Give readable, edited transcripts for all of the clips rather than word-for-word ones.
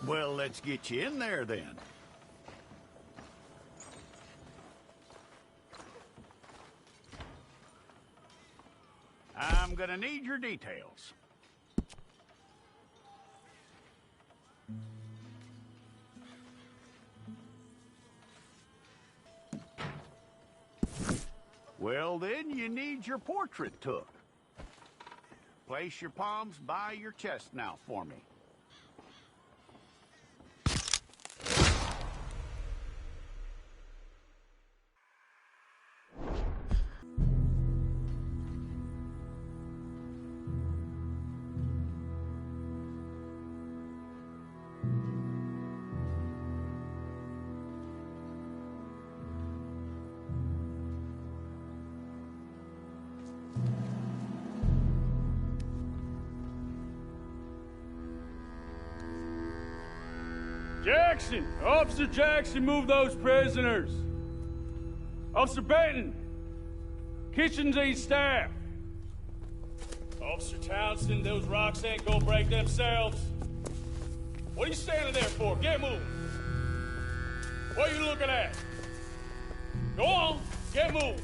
Well, let's get you in there then. I'm gonna need your details. Well, then you need your portrait took. Place your palms by your chest now for me. Jackson! Officer Jackson, move those prisoners! Officer Benton! Kitchens and staff! Officer Townsend, those rocks ain't gonna break themselves. What are you standing there for? Get moving! What are you looking at? Go on, get moving!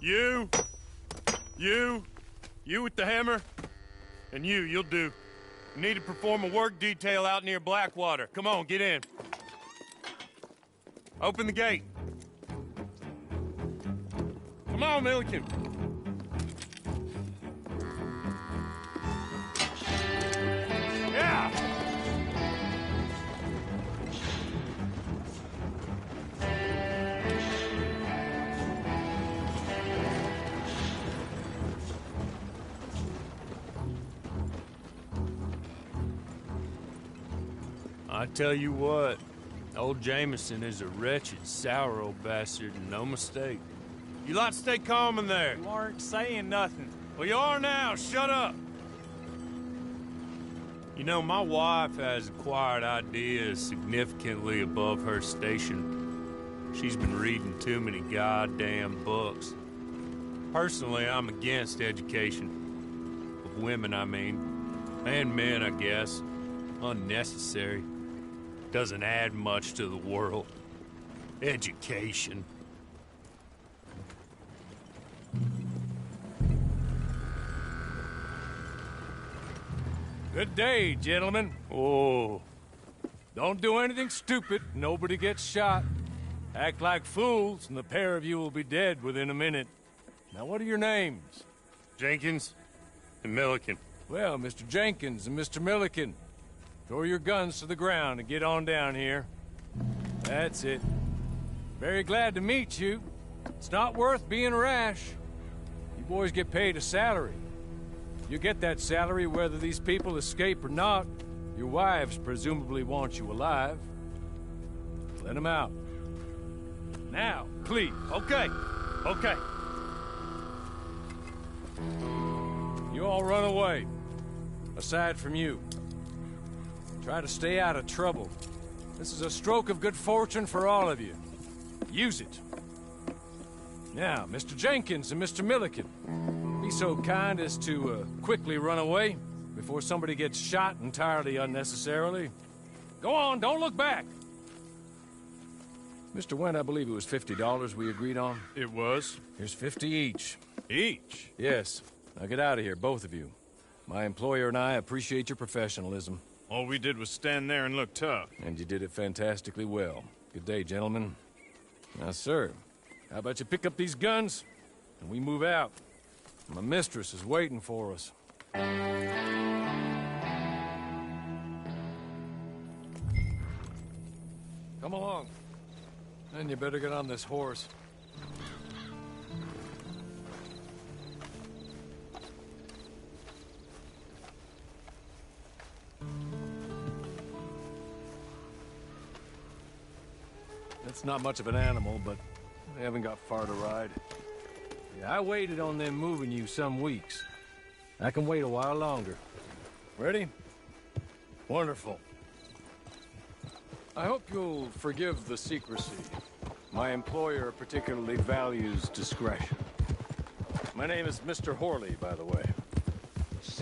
You with the hammer? And you'll do. You need to perform a work detail out near Blackwater. Come on, get in. Open the gate. Come on, Milliken. Yeah! I tell you what, old Jameson is a wretched, sour old bastard, and no mistake. You lot stay calm in there. You aren't saying nothing. Well, you are now. Shut up. You know, my wife has acquired ideas significantly above her station. She's been reading too many goddamn books. Personally, I'm against education. Of women, I mean. And men, I guess. Unnecessary. Doesn't add much to the world. Education. Good day, gentlemen. Oh. Don't do anything stupid. Nobody gets shot. Act like fools, and the pair of you will be dead within a minute. Now, what are your names? Jenkins and Milliken. Well, Mr. Jenkins and Mr. Milliken, throw your guns to the ground and get on down here. That's it. Very glad to meet you. It's not worth being rash. You boys get paid a salary. You get that salary whether these people escape or not. Your wives presumably want you alive. Let them out. Now, please. Okay. You all run away. Aside from you. Try to stay out of trouble. This is a stroke of good fortune for all of you. Use it. Now, Mr. Jenkins and Mr. Milliken, be so kind as to quickly run away before somebody gets shot entirely unnecessarily. Go on, don't look back. Mr. Wendt, I believe it was $50 we agreed on. It was. Here's 50 each. Each? Yes. Now get out of here, both of you. My employer and I appreciate your professionalism. All we did was stand there and look tough. And you did it fantastically well. Good day, gentlemen. Now, sir, how about you pick up these guns, and we move out? My mistress is waiting for us. Come along. Then you better get on this horse. It's not much of an animal, but we haven't got far to ride. Yeah, I waited on them moving you some weeks. I can wait a while longer. Ready? Wonderful. I hope you'll forgive the secrecy. My employer particularly values discretion. My name is Mr. Horley, by the way.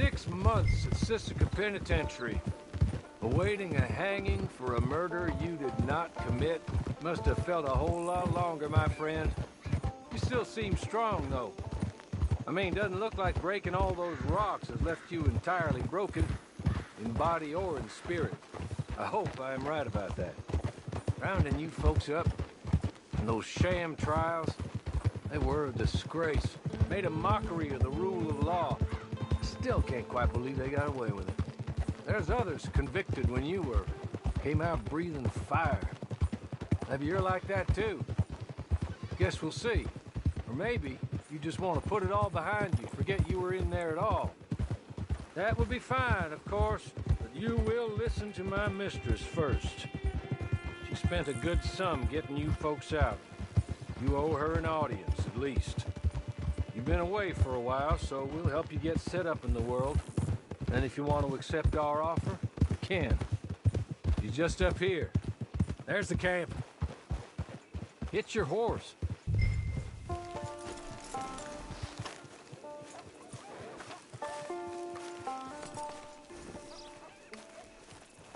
6 months at Sisika Penitentiary, awaiting a hanging for a murder you did not commit. Must have felt a whole lot longer, my friend. You still seem strong, though. I mean, doesn't look like breaking all those rocks has left you entirely broken, in body or in spirit. I hope I am right about that. Rounding you folks up, and those sham trials, they were a disgrace. Made a mockery of the rule of law. Still can't quite believe they got away with it. There's others convicted when you were. Came out breathing fire. Maybe you're like that too. Guess we'll see. Or maybe you just want to put it all behind you, forget you were in there at all. That would be fine, of course, but you will listen to my mistress first. She spent a good sum getting you folks out. You owe her an audience, at least. You've been away for a while, so we'll help you get set up in the world. And if you want to accept our offer, you can. She's just up here. There's the camp. Hit your horse.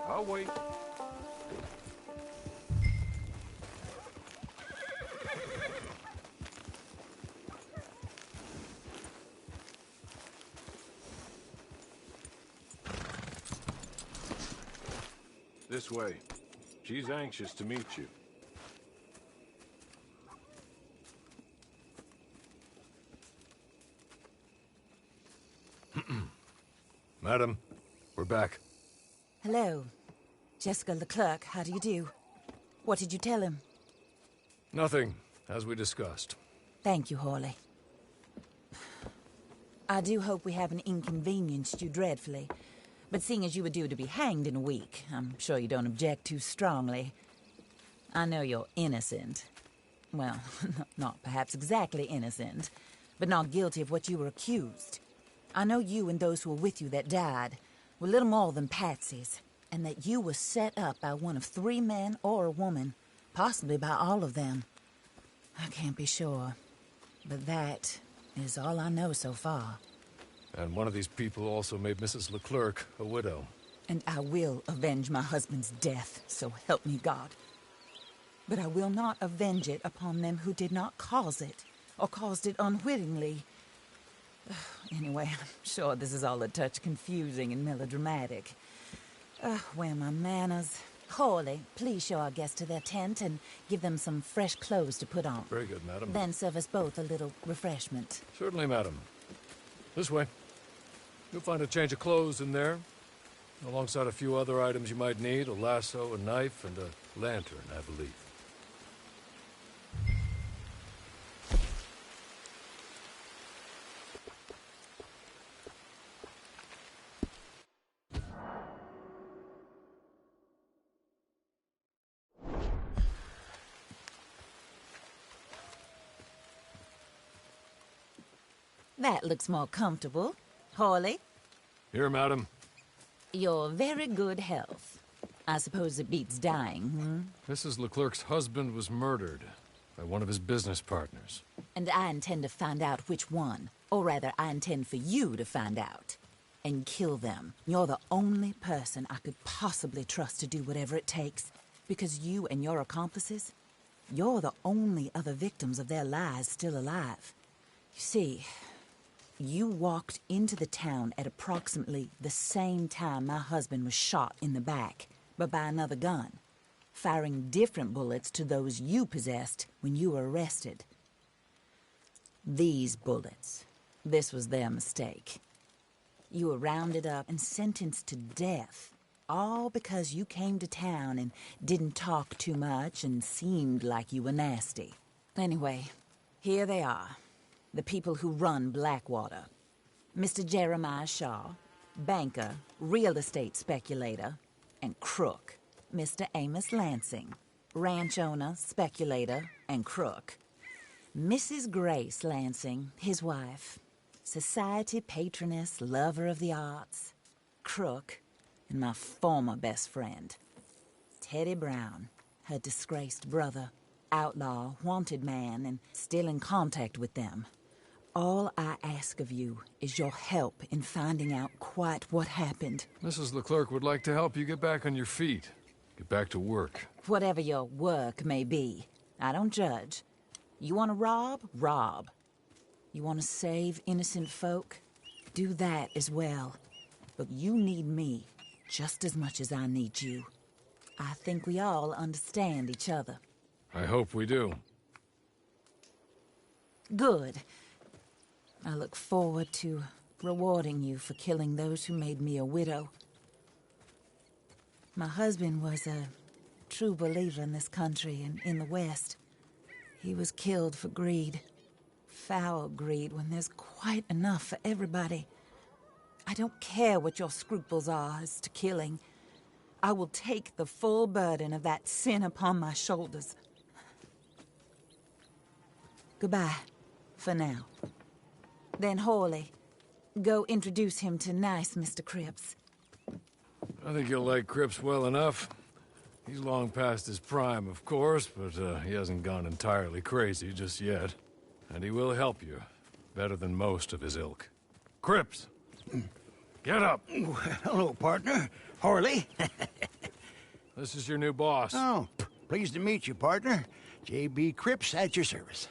I'll wait. This way. She's anxious to meet you. Madam, we're back. Hello. Jessica Leclerc, how do you do? What did you tell him? Nothing, as we discussed. Thank you, Hawley. I do hope we haven't inconvenienced you dreadfully. But seeing as you were due to be hanged in a week, I'm sure you don't object too strongly. I know you're innocent. Well, not perhaps exactly innocent, but not guilty of what you were accused. I know you and those who were with you that died were little more than patsies, and that you were set up by one of 3 men or a woman, possibly by all of them. I can't be sure, but that is all I know so far. And one of these people also made Mrs. Leclerc a widow. And I will avenge my husband's death, so help me God. But I will not avenge it upon them who did not cause it, or caused it unwittingly. Anyway, I'm sure this is all a touch confusing and melodramatic. Where are my manners? Hawley, please show our guests to their tent and give them some fresh clothes to put on. Very good, madam. Then serve us both a little refreshment. Certainly, madam. This way. You'll find a change of clothes in there, alongside a few other items you might need, a lasso, a knife, and a lantern, I believe. That looks more comfortable. Hawley? Here, madam. Your very good health. I suppose it beats dying, Mrs. Leclerc's husband was murdered by one of his business partners. And I intend to find out which one. Or rather, I intend for you to find out. And kill them. You're the only person I could possibly trust to do whatever it takes. Because you and your accomplices, you're the only other victims of their lies still alive. You see, you walked into the town at approximately the same time my husband was shot in the back, but by another gun, firing different bullets to those you possessed when you were arrested. These bullets, this was their mistake. You were rounded up and sentenced to death, all because you came to town and didn't talk too much and seemed like you were nasty. Anyway, here they are. The people who run Blackwater. Mr. Jeremiah Shaw, banker, real estate speculator, and crook. Mr. Amos Lansing, ranch owner, speculator, and crook. Mrs. Grace Lansing, his wife, society patroness, lover of the arts, crook, and my former best friend. Teddy Brown, her disgraced brother, outlaw, wanted man, and still in contact with them. All I ask of you is your help in finding out quite what happened. Mrs. Leclerc would like to help you get back on your feet. Get back to work. Whatever your work may be, I don't judge. You want to rob? Rob. You want to save innocent folk? Do that as well. But you need me just as much as I need you. I think we all understand each other. I hope we do. Good. I look forward to rewarding you for killing those who made me a widow. My husband was a true believer in this country and in the West. He was killed for greed. Foul greed when there's quite enough for everybody. I don't care what your scruples are as to killing. I will take the full burden of that sin upon my shoulders. Goodbye, for now. Then Hawley, go introduce him to nice Mr. Cripps. I think you'll like Cripps well enough. He's long past his prime, of course, but he hasn't gone entirely crazy just yet. And he will help you, better than most of his ilk. Cripps! Get up! Hello, partner. Harley. This is your new boss. Oh, pleased to meet you, partner. J.B. Cripps at your service.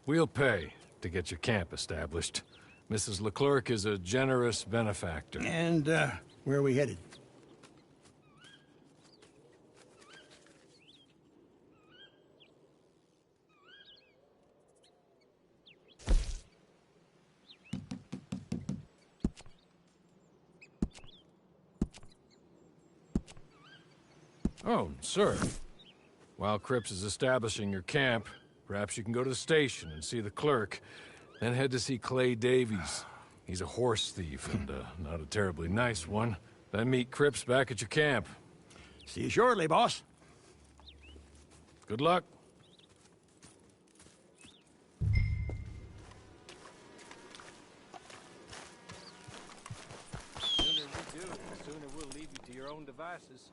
We'll pay to get your camp established. Mrs. Leclerc is a generous benefactor. And, where are we headed? Oh, sir. While Cripps is establishing your camp, perhaps you can go to the station and see the clerk, then head to see Clay Davies. He's a horse thief, and not a terribly nice one. Then meet Cripps back at your camp. See you shortly, boss. Good luck. The sooner we do it, the sooner we'll leave you to your own devices.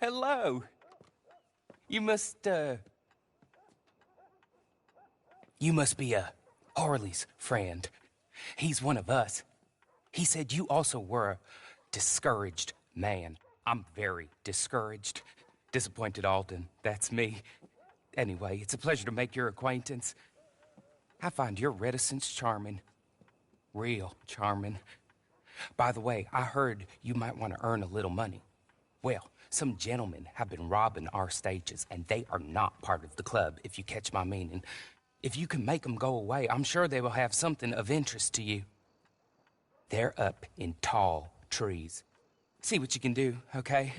Hello. You must be, Harley's friend. He's one of us. He said you also were a discouraged man. I'm very discouraged. Disappointed Alden, that's me. Anyway, it's a pleasure to make your acquaintance. I find your reticence charming. Real charming. By the way, I heard you might want to earn a little money. Well, some gentlemen have been robbing our stages, and they are not part of the club, if you catch my meaning. If you can make them go away, I'm sure they will have something of interest to you. They're up in tall trees. See what you can do, okay?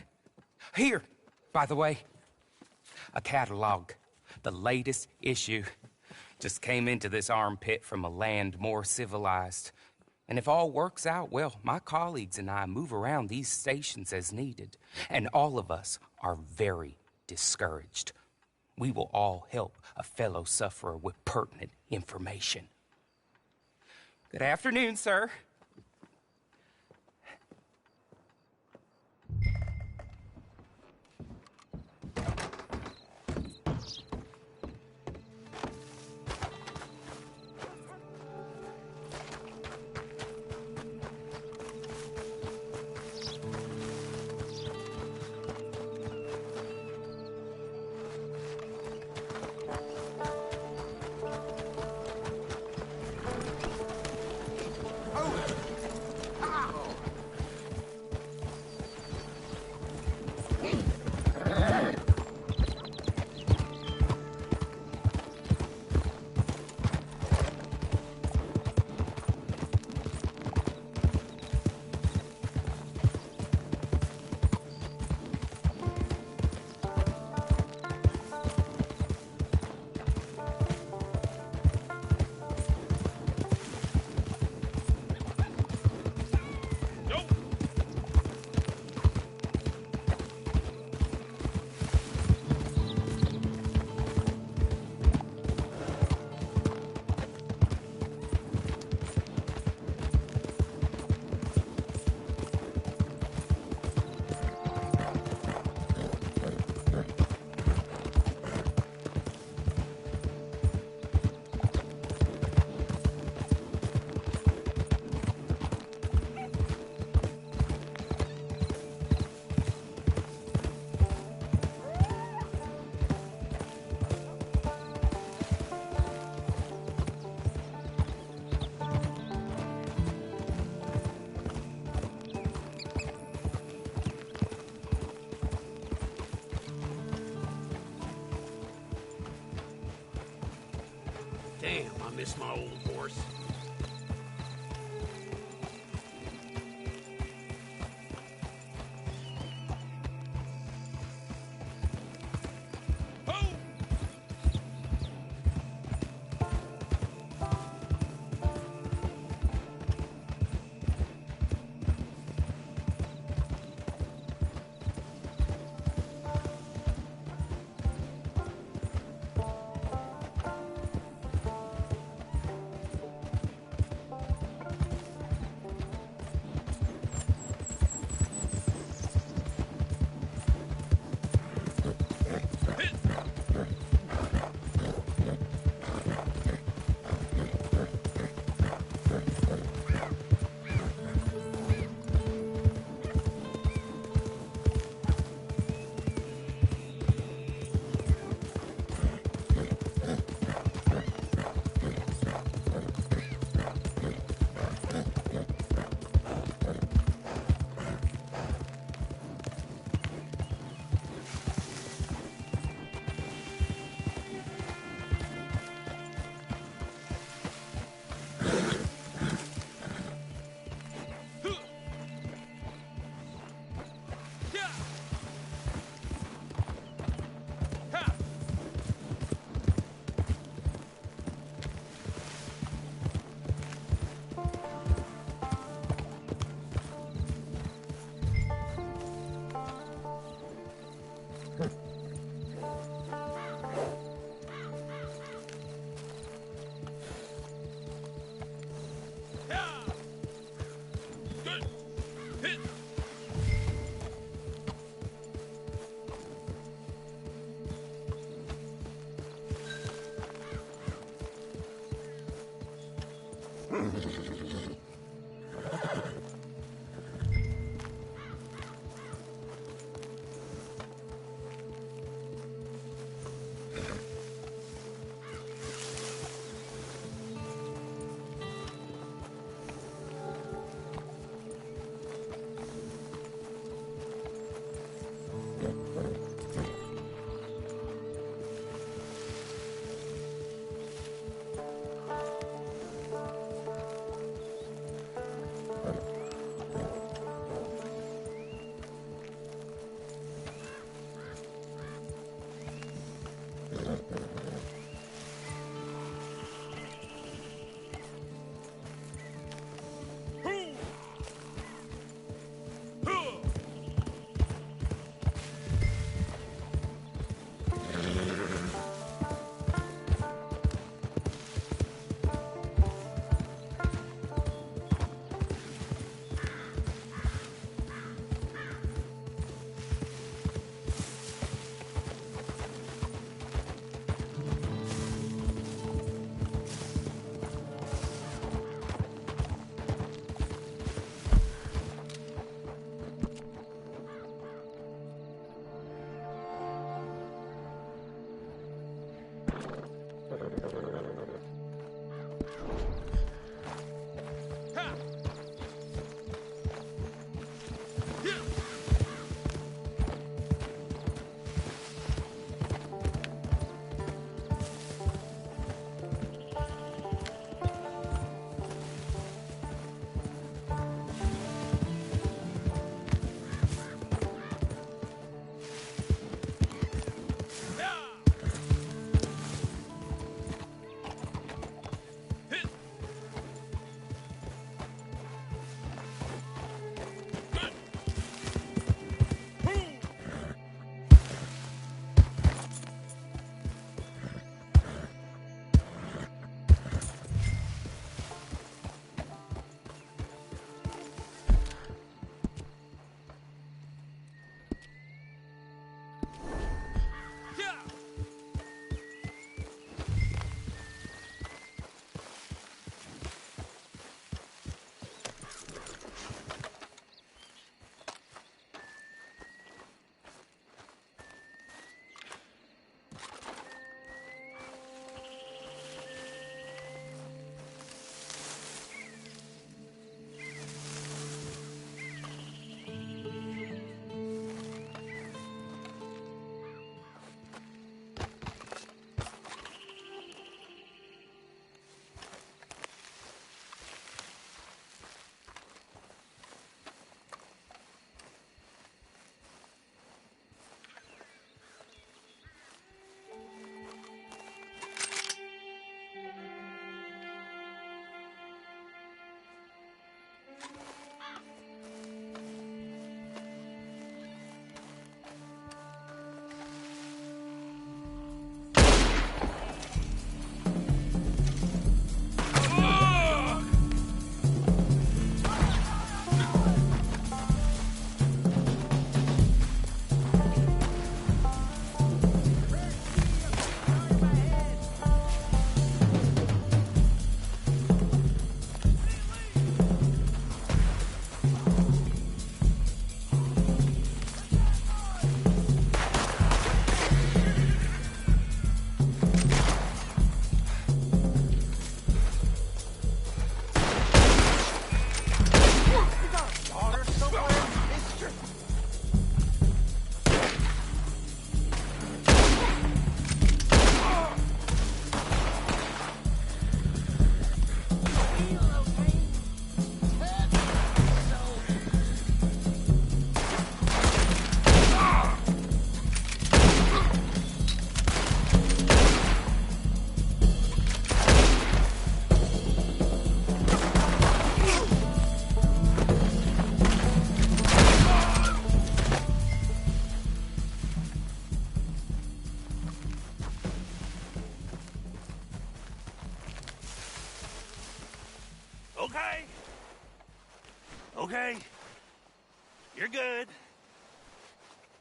Here, by the way, a catalog. The latest issue. Just came into this armpit from a land more civilized. And if all works out, well, my colleagues and I move around these stations as needed. And all of us are very discouraged. We will all help a fellow sufferer with pertinent information. Good afternoon, sir. Damn, I miss my old horse.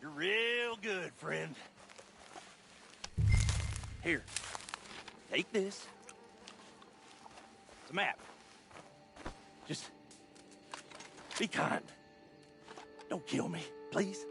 You're real good, friend. Here, take this. It's a map. Just be kind. Don't kill me, please.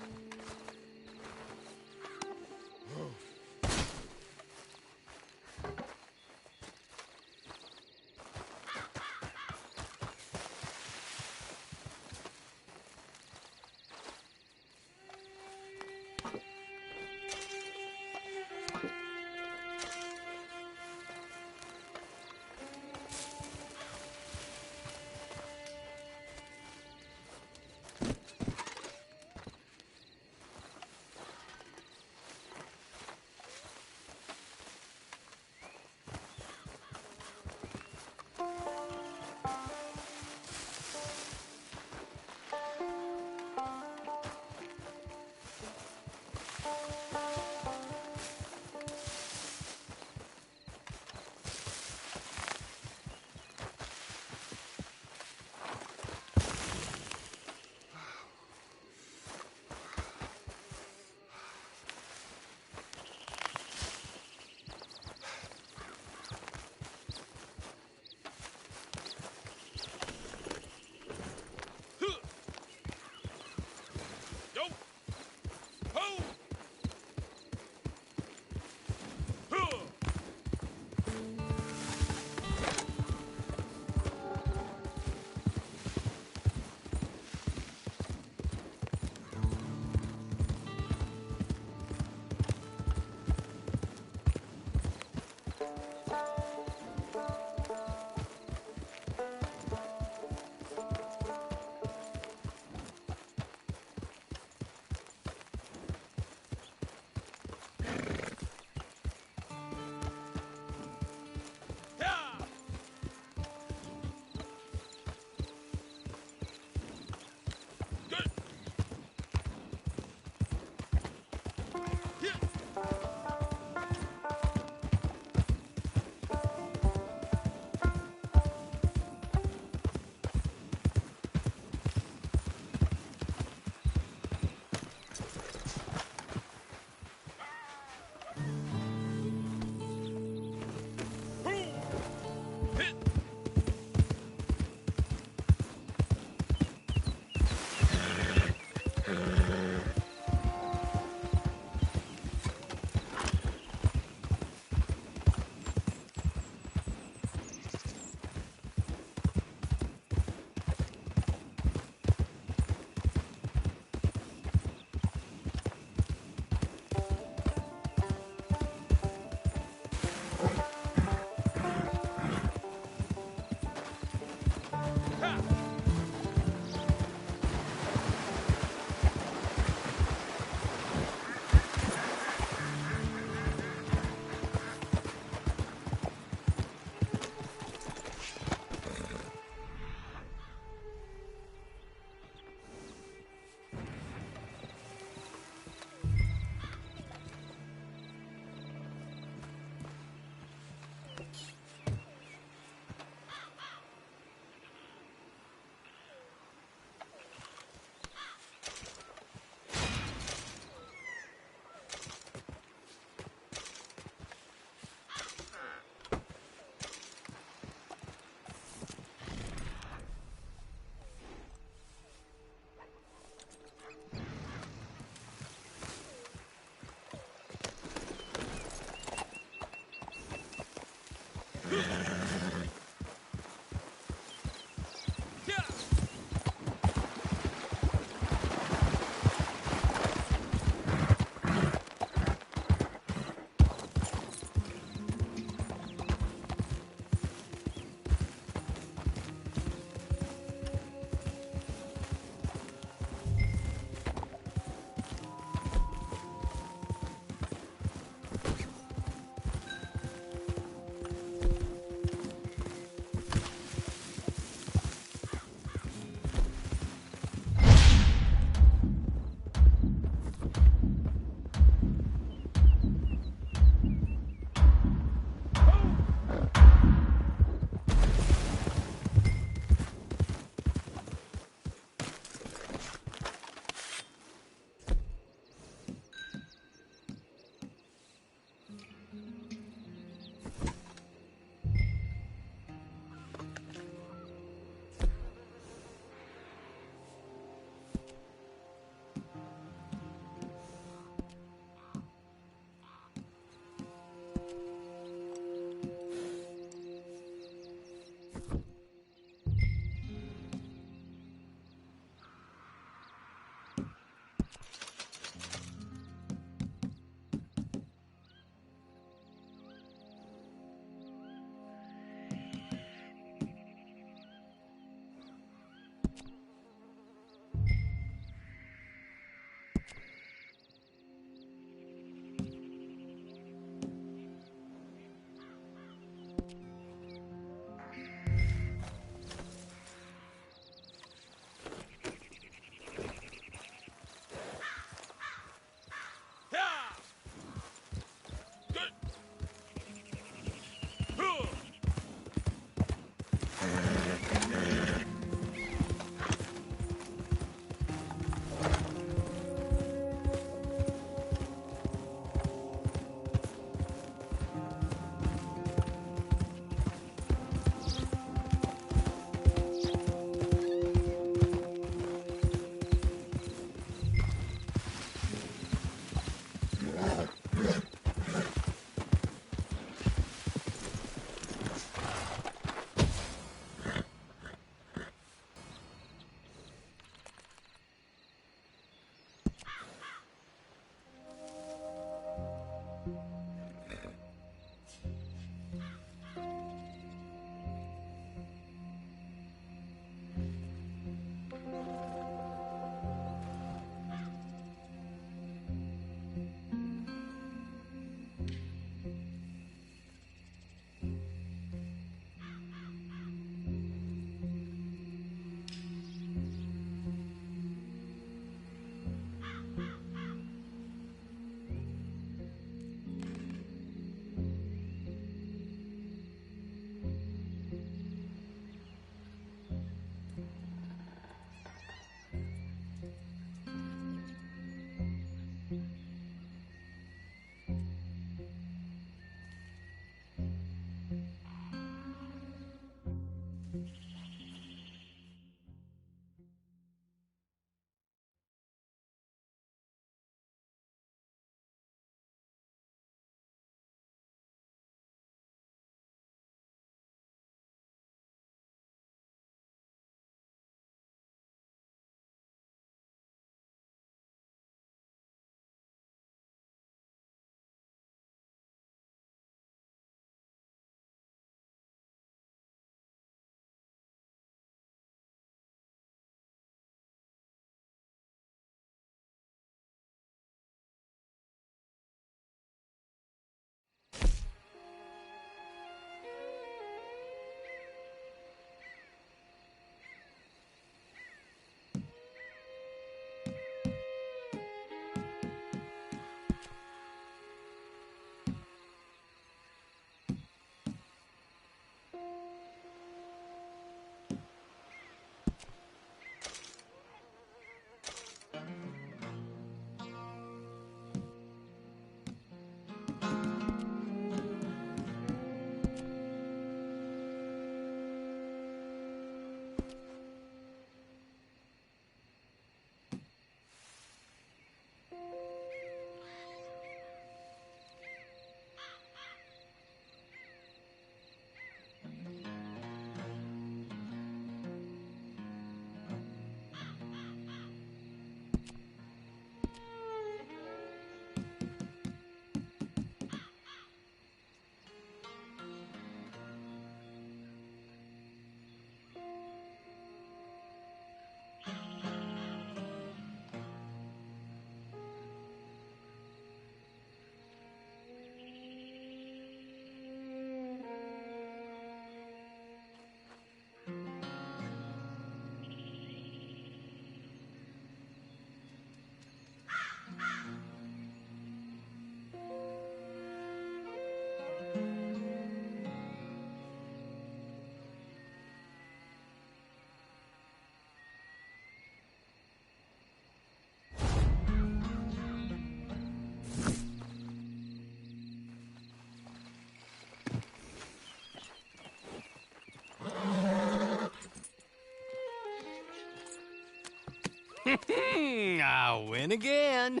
I win again.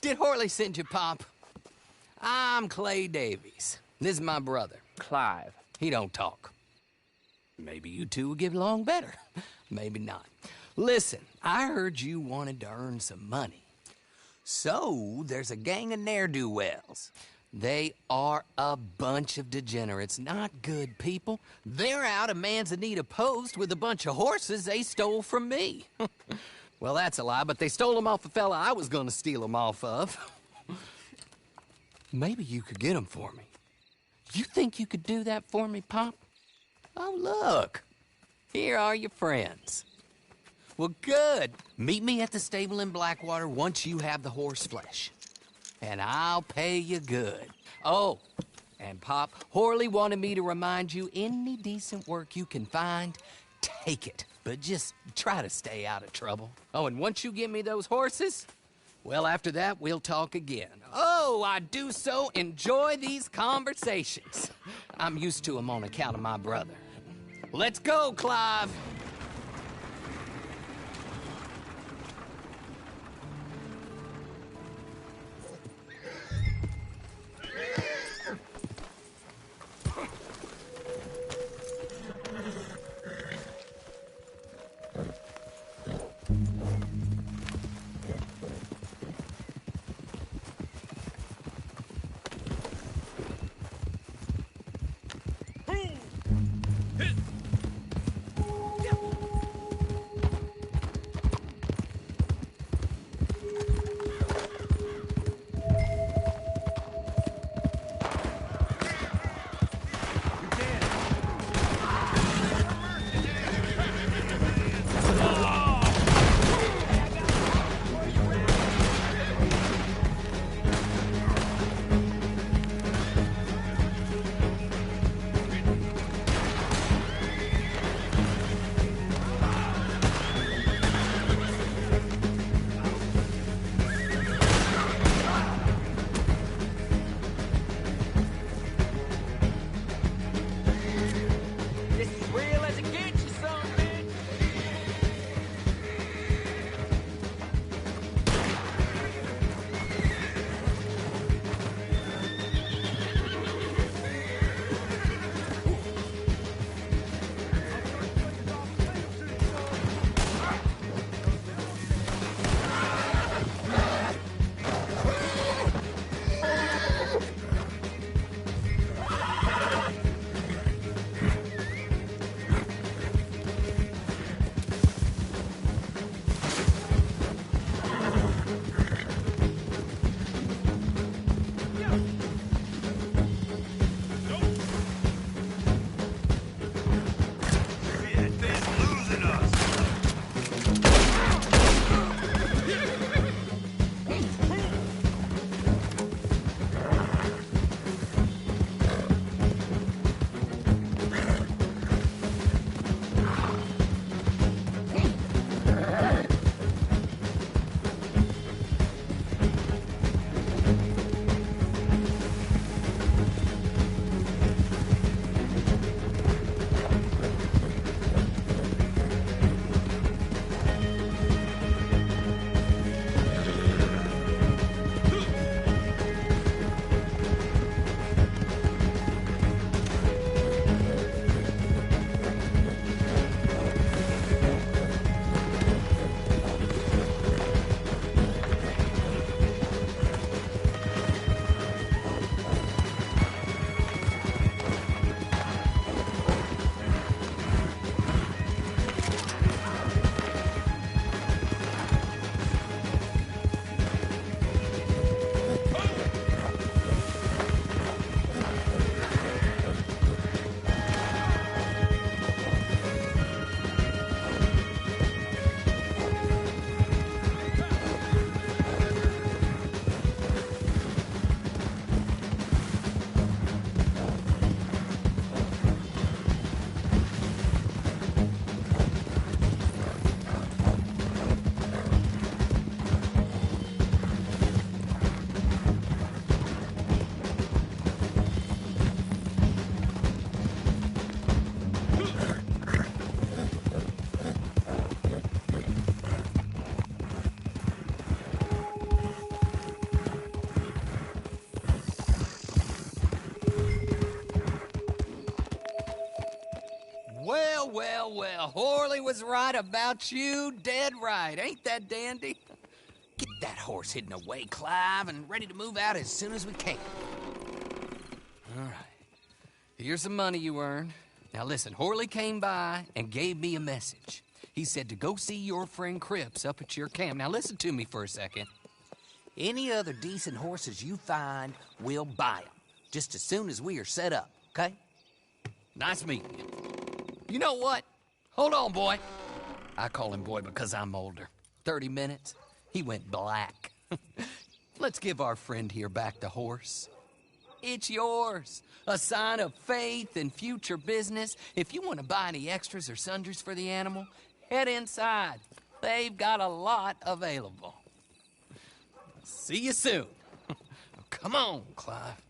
Did Horley send you, Pop? I'm Clay Davies. This is my brother, Clive. He don't talk. Maybe you two will get along better. Maybe not. Listen, I heard you wanted to earn some money. So, there's a gang of ne'er-do-wells. They are a bunch of degenerates, not good people. They're out of Manzanita Post with a bunch of horses they stole from me. Well, that's a lie, but they stole them off a fella I was gonna steal them off of. Maybe you could get them for me. You think you could do that for me, Pop? Oh, look. Here are your friends. Well, good. Meet me at the stable in Blackwater once you have the horse flesh. And I'll pay you good. Oh, and Pop, Horley wanted me to remind you, any decent work you can find, take it. But just try to stay out of trouble. Oh, and once you give me those horses, well, after that, we'll talk again. Oh, I do so enjoy these conversations. I'm used to them on account of my brother. Let's go, Clive. This is real as it gets, you son of a bitch. Well, Horley was right about you, dead right. Ain't that dandy? Get that horse hidden away, Clive, and ready to move out as soon as we can. All right. Here's the money you earned. Now listen, Horley came by and gave me a message. He said to go see your friend Cripps up at your camp. Now listen to me for a second. Any other decent horses you find, we'll buy them. Just as soon as we are set up, okay? Nice meeting you. You know what? Hold on, boy. I call him boy because I'm older. 30 minutes, he went black. Let's give our friend here back the horse. It's yours. A sign of faith and future business. If you want to buy any extras or sundries for the animal, head inside. They've got a lot available. See you soon. Come on, Clive.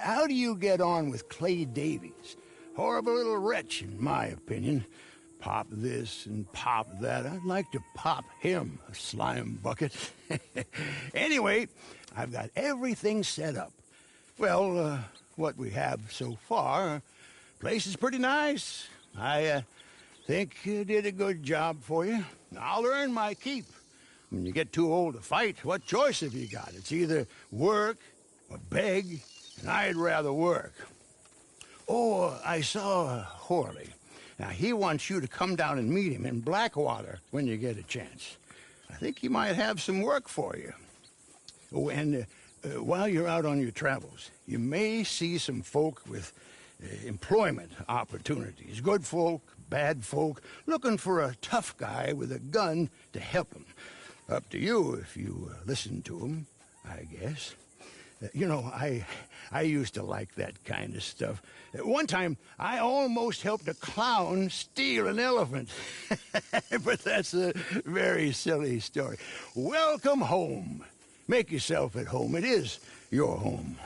How do you get on with Clay Davies? Horrible little wretch, in my opinion. Pop this and pop that. I'd like to pop him, a slime bucket. Anyway, I've got everything set up. Well, what we have so far, place is pretty nice. I think you did a good job for you. I'll earn my keep. When you get too old to fight, what choice have you got? It's either work or beg, and I'd rather work. Oh, I saw Horley. Now, he wants you to come down and meet him in Blackwater when you get a chance. I think he might have some work for you. Oh, and while you're out on your travels, you may see some folk with employment opportunities. Good folk, bad folk, looking for a tough guy with a gun to help them. Up to you if you listen to them, I guess. You know, I used to like that kind of stuff. One time, I almost helped a clown steal an elephant. But that's a very silly story. Welcome home. Make yourself at home. It is your home.